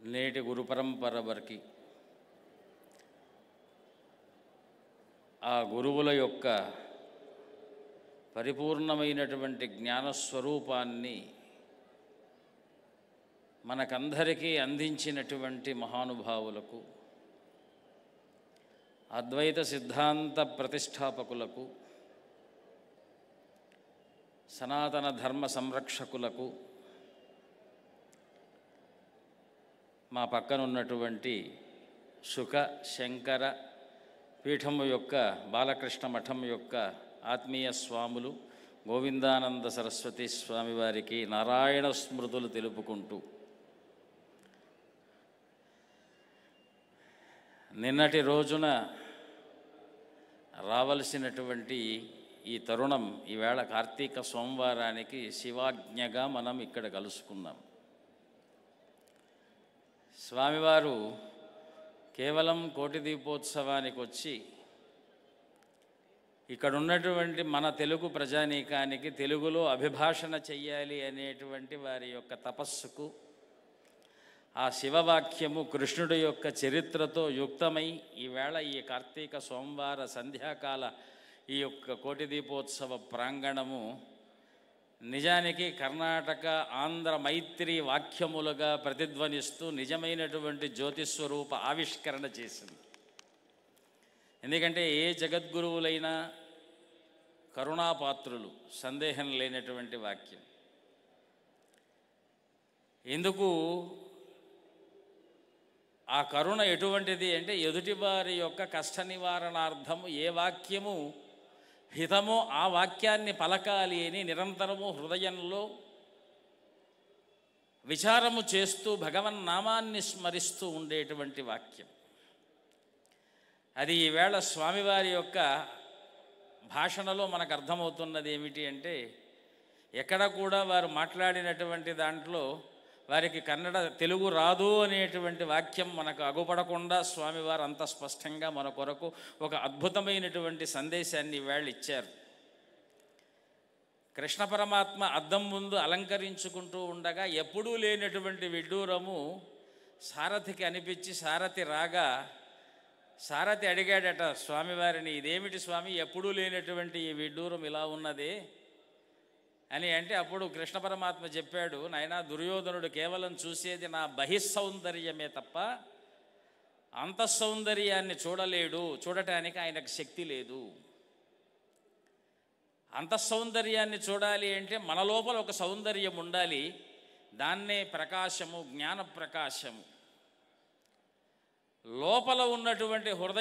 నేటి గురు పరంపర వరకు ఆ గురువుల యొక్క పరిపూర్ణమైనటువంటి జ్ఞానస్వరూపాన్ని మనకందరికీ అందించినటువంటి మహానుభావులకు, అద్వైత సిద్ధాంత ప్రతిష్టాపకులకు, సనాతన ధర్మ సంరక్షకులకు, మా పక్కనున్నటువంటి శుక శంకర పీఠము యొక్క బాలకృష్ణ మఠం యొక్క ఆత్మీయ స్వాములు గోవిందానంద సరస్వతి స్వామి వారికి నారాయణ స్మృతులు తెలుపుకుంటూ, నిన్నటి రోజున రావలసినటువంటి ఈ తరుణం ఈవేళ కార్తీక సోమవారానికి శివాజ్ఞగా మనం ఇక్కడ కలుసుకున్నాం. స్వామివారు కేవలం కోటి దీపోత్సవానికి వచ్చి ఇక్కడ ఉన్నటువంటి మన తెలుగు ప్రజానీకానికి తెలుగులో అభిభాషణ చెయ్యాలి అనేటువంటి వారి యొక్క తపస్సుకు, ఆ శివవాక్యము కృష్ణుడి యొక్క చరిత్రతో యుక్తమై ఈవేళ ఈ కార్తీక సోమవార సంధ్యాకాల ఈ యొక్క కోటి దీపోత్సవ ప్రాంగణము నిజానికి కర్ణాటక ఆంధ్ర మైత్రి వాక్యములుగా ప్రతిధ్వనిస్తూ నిజమైనటువంటి జ్యోతిస్వరూప ఆవిష్కరణ చేసింది. ఎందుకంటే ఏ జగద్గురువులైనా కరుణాపాత్రులు, సందేహం లేనటువంటి వాక్యం. ఎందుకు ఆ కరుణ ఎటువంటిది అంటే, ఎదుటివారి యొక్క కష్ట నివారణార్థము ఏ వాక్యము హితమో ఆ వాక్యాన్ని పలకాలి అని నిరంతరము హృదయంలో విచారము చేస్తూ భగవన్నామాన్ని స్మరిస్తూ ఉండేటువంటి వాక్యం. అది ఈవేళ స్వామివారి యొక్క భాషణలో మనకు అర్థమవుతున్నది ఏమిటి అంటే, ఎక్కడ కూడా వారు మాట్లాడినటువంటి దాంట్లో వారికి కన్నడ తెలుగు రాదు అనేటువంటి వాక్యం మనకు అగుపడకుండా స్వామివారు అంత స్పష్టంగా మన కొరకు ఒక అద్భుతమైనటువంటి సందేశాన్ని ఈవేళ ఇచ్చారు. కృష్ణ పరమాత్మ అద్దం ముందు అలంకరించుకుంటూ ఉండగా ఎప్పుడూ లేనటువంటి విడ్డూరము సారథికి అనిపించి, సారథి రాగా సారథి అడిగాడట స్వామివారిని, ఇదేమిటి స్వామి, ఎప్పుడూ లేనటువంటి ఈ విడ్డూరం ఇలా ఉన్నదే అని అంటే, అప్పుడు కృష్ణ పరమాత్మ చెప్పాడు, నాయనా దుర్యోధనుడు కేవలం చూసేది నా బహిస్సౌందర్యమే తప్ప అంతఃసౌందర్యాన్ని చూడలేడు, చూడటానికి ఆయనకు శక్తి లేదు. అంతఃసౌందర్యాన్ని చూడాలి అంటే మన లోపల ఒక సౌందర్యం ఉండాలి, దాన్నే ప్రకాశము, జ్ఞాన ప్రకాశము. లోపల ఉన్నటువంటి హృదయ